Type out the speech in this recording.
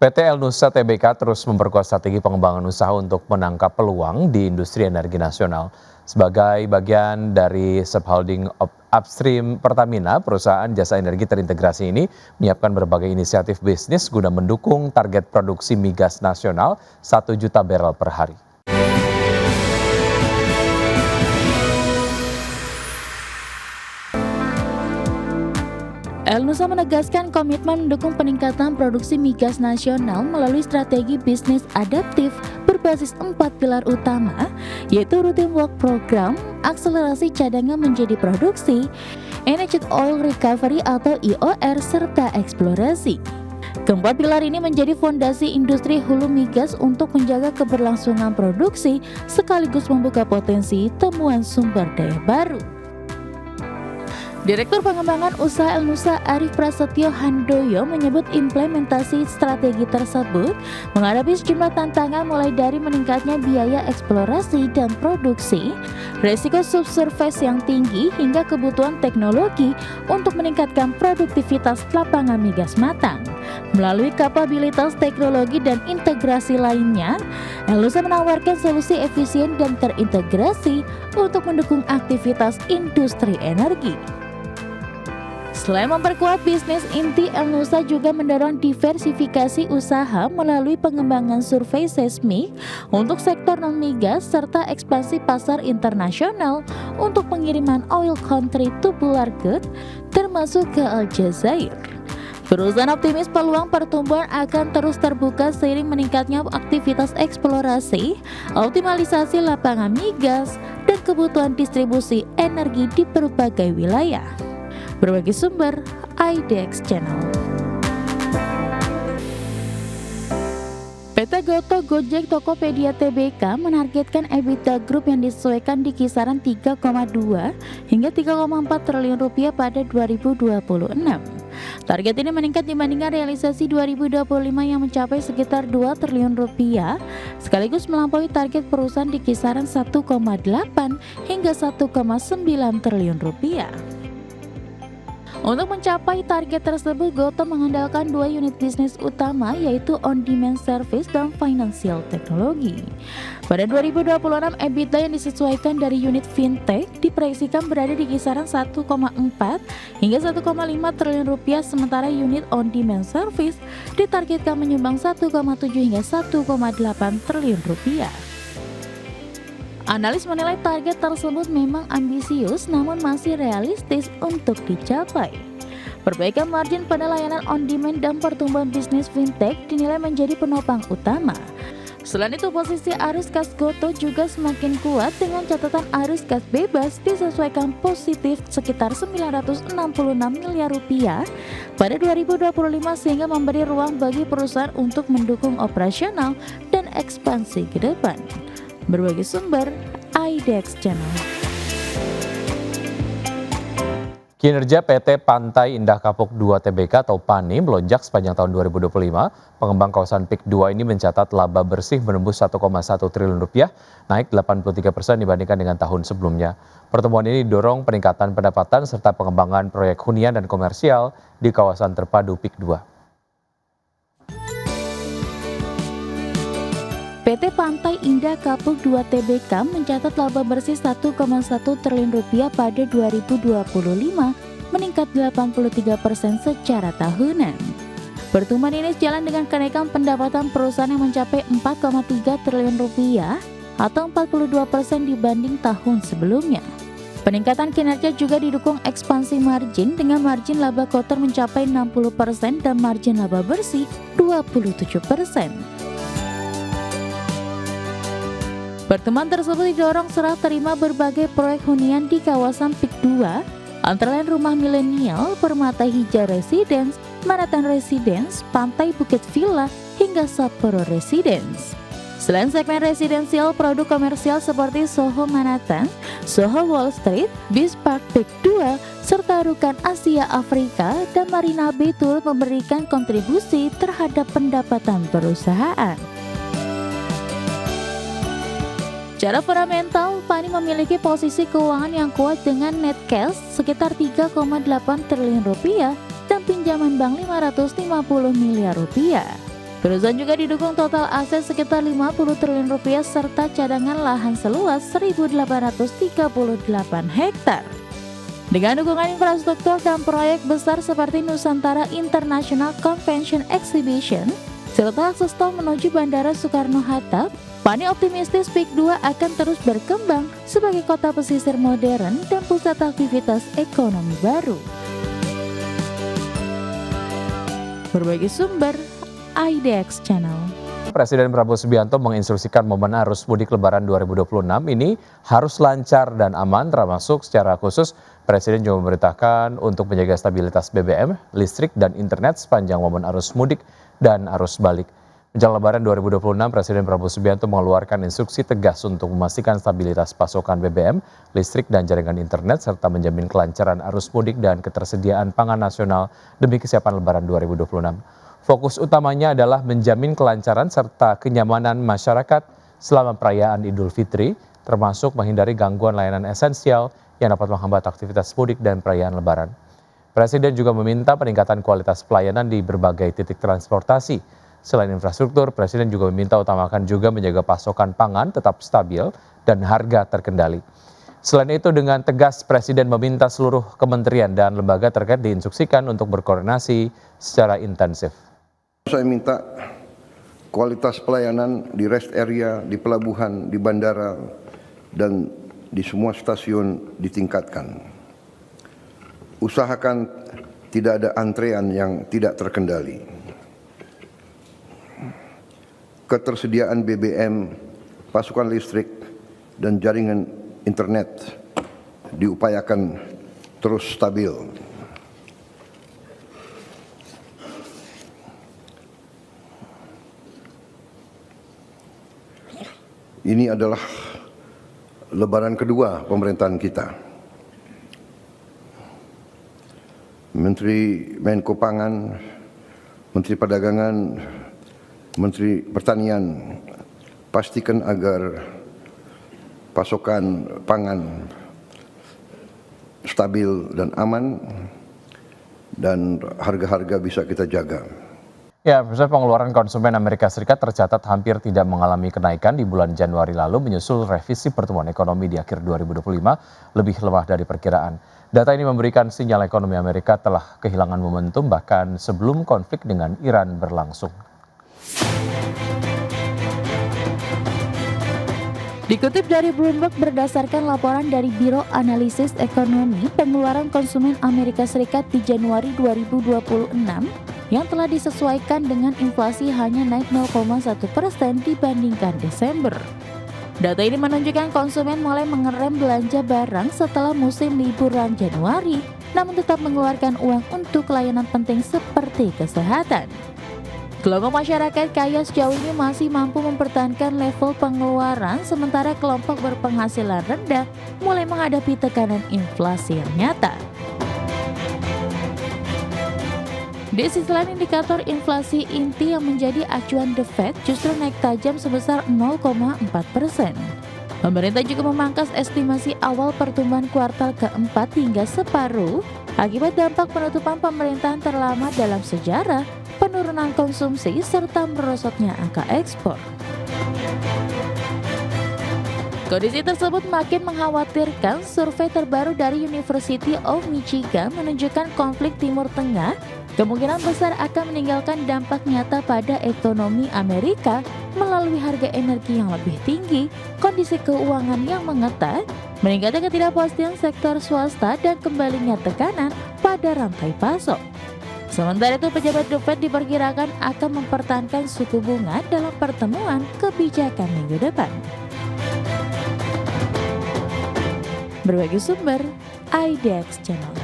PT El Nusa Tbk terus memperkuat strategi pengembangan usaha untuk menangkap peluang di industri energi nasional. Sebagai bagian dari subholding upstream Pertamina, perusahaan jasa energi terintegrasi ini menyiapkan berbagai inisiatif bisnis guna mendukung target produksi migas nasional 1 juta barel per hari. El Nusa menegaskan komitmen mendukung peningkatan produksi migas nasional melalui strategi bisnis adaptif berbasis 4 pilar utama, yaitu Routine Work Program, akselerasi cadangan menjadi produksi, Enhanced Oil Recovery atau EOR, serta eksplorasi. Keempat pilar ini menjadi fondasi industri hulu migas untuk menjaga keberlangsungan produksi sekaligus membuka potensi temuan sumber daya baru. Direktur Pengembangan Usaha El Nusa Arief Prasetyo Handoyo menyebut implementasi strategi tersebut menghadapi sejumlah tantangan mulai dari meningkatnya biaya eksplorasi dan produksi, resiko subsurface yang tinggi hingga kebutuhan teknologi untuk meningkatkan produktivitas lapangan migas matang. Melalui kapabilitas teknologi dan integrasi lainnya, El Nusa menawarkan solusi efisien dan terintegrasi untuk mendukung aktivitas industri energi. Selain memperkuat bisnis inti, El Nusa juga mendorong diversifikasi usaha melalui pengembangan survei seismik untuk sektor non-migas serta ekspansi pasar internasional untuk pengiriman oil country tubular good termasuk ke Aljazair. Perusahaan optimis peluang pertumbuhan akan terus terbuka seiring meningkatnya aktivitas eksplorasi, optimalisasi lapangan migas, dan kebutuhan distribusi energi di berbagai wilayah. Berbagi sumber, IDX Channel. PT Gotoh, Gojek, Tokopedia Tbk menargetkan EBITDA Group yang disesuaikan di kisaran 3,2 hingga 3,4 triliun rupiah pada 2026. Target ini meningkat dibandingkan realisasi 2025 yang mencapai sekitar 2 triliun rupiah, sekaligus melampaui target perusahaan di kisaran 1,8 hingga 1,9 triliun rupiah. Untuk mencapai target tersebut, Gotoh mengandalkan 2 unit bisnis utama, yaitu on-demand service dan financial technology. Pada 2026, EBITDA yang disesuaikan dari unit fintech diproyeksikan berada di kisaran 1,4 hingga 1,5 triliun rupiah, sementara unit on-demand service ditargetkan menyumbang 1,7 hingga 1,8 triliun rupiah. Analis menilai target tersebut memang ambisius namun masih realistis untuk dicapai. Perbaikan margin pada layanan on-demand dan pertumbuhan bisnis fintech dinilai menjadi penopang utama. Selain itu, posisi arus kas Gotoh juga semakin kuat dengan catatan arus kas bebas disesuaikan positif sekitar 966 miliar rupiah pada 2025 sehingga memberi ruang bagi perusahaan untuk mendukung operasional dan ekspansi ke depan. Berbagi sumber, IDX Channel. Kinerja PT Pantai Indah Kapuk 2 Tbk atau PANI melonjak sepanjang tahun 2025. Pengembang kawasan PIK 2 ini mencatat laba bersih menembus 1,1 triliun rupiah, naik 83% dibandingkan dengan tahun sebelumnya. Pertemuan ini didorong peningkatan pendapatan serta pengembangan proyek hunian dan komersial di kawasan terpadu PIK 2. PT Pantai Indah Kapuk 2 Tbk mencatat laba bersih 1,1 triliun rupiah pada 2025, meningkat 83% secara tahunan. Pertumbuhan ini sejalan dengan kenaikan pendapatan perusahaan yang mencapai 4,3 triliun rupiah atau 42% dibanding tahun sebelumnya. Peningkatan kinerja juga didukung ekspansi margin dengan margin laba kotor mencapai 60% dan margin laba bersih 27%. Pertemuan tersebut didorong serah terima berbagai proyek hunian di kawasan PIK 2, antara lain Rumah Milenial, Permata Hijau Residence, Manhattan Residence, Pantai Bukit Villa, hingga Sapporo Residence. Selain segmen residensial, produk komersial seperti Soho Manhattan, Soho Wall Street, Beach Park PIK 2, serta Rukan Asia Afrika dan Marina Bay turut memberikan kontribusi terhadap pendapatan perusahaan. Secara fundamental, PANI memiliki posisi keuangan yang kuat dengan net cash sekitar 3,8 triliun rupiah dan pinjaman bank 550 miliar rupiah. Perusahaan juga didukung total aset sekitar 50 triliun rupiah serta cadangan lahan seluas 1.838 hektar. Dengan dukungan infrastruktur dan proyek besar seperti Nusantara International Convention Exhibition, serta akses tol menuju Bandara Soekarno-Hatta, Pani optimistis PIK 2 akan terus berkembang sebagai kota pesisir modern dan pusat aktivitas ekonomi baru. Berbagai sumber, IDX Channel. Presiden Prabowo Subianto menginstruksikan momen arus mudik Lebaran 2026 ini harus lancar dan aman, termasuk secara khusus Presiden juga memerintahkan untuk menjaga stabilitas BBM, listrik, dan internet sepanjang momen arus mudik dan arus balik. Menjelang Lebaran 2026, Presiden Prabowo Subianto mengeluarkan instruksi tegas untuk memastikan stabilitas pasokan BBM, listrik, dan jaringan internet, serta menjamin kelancaran arus mudik dan ketersediaan pangan nasional demi kesiapan Lebaran 2026. Fokus utamanya adalah menjamin kelancaran serta kenyamanan masyarakat selama perayaan Idul Fitri, termasuk menghindari gangguan layanan esensial yang dapat menghambat aktivitas mudik dan perayaan Lebaran. Presiden juga meminta peningkatan kualitas pelayanan di berbagai titik transportasi. Selain infrastruktur, Presiden juga meminta utamakan juga menjaga pasokan pangan tetap stabil dan harga terkendali. Selain itu, dengan tegas Presiden meminta seluruh kementerian dan lembaga terkait diinstruksikan untuk berkoordinasi secara intensif. Saya minta kualitas pelayanan di rest area, di pelabuhan, di bandara, dan di semua stasiun ditingkatkan. Usahakan tidak ada antrean yang tidak terkendali. Ketersediaan BBM, pasokan listrik, dan jaringan internet diupayakan terus stabil. Ini adalah Lebaran kedua pemerintahan kita. Menteri Menko Pangan, Menteri Perdagangan, Menteri Pertanian pastikan agar pasokan pangan stabil dan aman dan harga-harga bisa kita jaga. Ya, pengeluaran konsumen Amerika Serikat tercatat hampir tidak mengalami kenaikan di bulan Januari lalu menyusul revisi pertumbuhan ekonomi di akhir 2025 lebih lemah dari perkiraan. Data ini memberikan sinyal ekonomi Amerika telah kehilangan momentum bahkan sebelum konflik dengan Iran berlangsung. Dikutip dari Bloomberg berdasarkan laporan dari Biro Analisis Ekonomi, pengeluaran konsumen Amerika Serikat di Januari 2026 yang telah disesuaikan dengan inflasi hanya naik 0,1% dibandingkan Desember. Data ini menunjukkan konsumen mulai mengerem belanja barang setelah musim liburan Januari, namun tetap mengeluarkan uang untuk layanan penting seperti kesehatan. Kelompok masyarakat kaya sejauh ini masih mampu mempertahankan level pengeluaran, sementara kelompok berpenghasilan rendah mulai menghadapi tekanan inflasi yang nyata. Di sisi lain, indikator inflasi inti yang menjadi acuan The Fed justru naik tajam sebesar 0,4%. Pemerintah juga memangkas estimasi awal pertumbuhan kuartal keempat hingga separuh akibat dampak penutupan pemerintahan terlama dalam sejarah, penurunan konsumsi, serta merosotnya angka ekspor. Kondisi tersebut makin mengkhawatirkan. Survei terbaru dari University of Michigan menunjukkan konflik Timur Tengah kemungkinan besar akan meninggalkan dampak nyata pada ekonomi Amerika melalui harga energi yang lebih tinggi, kondisi keuangan yang mengetat, meningkatnya ketidakpastian sektor swasta, dan kembalinya tekanan pada rantai pasok. Sementara itu, pejabat The Fed diperkirakan akan mempertahankan suku bunga dalam pertemuan kebijakan minggu depan. Berbagi sumber, IDX Channel.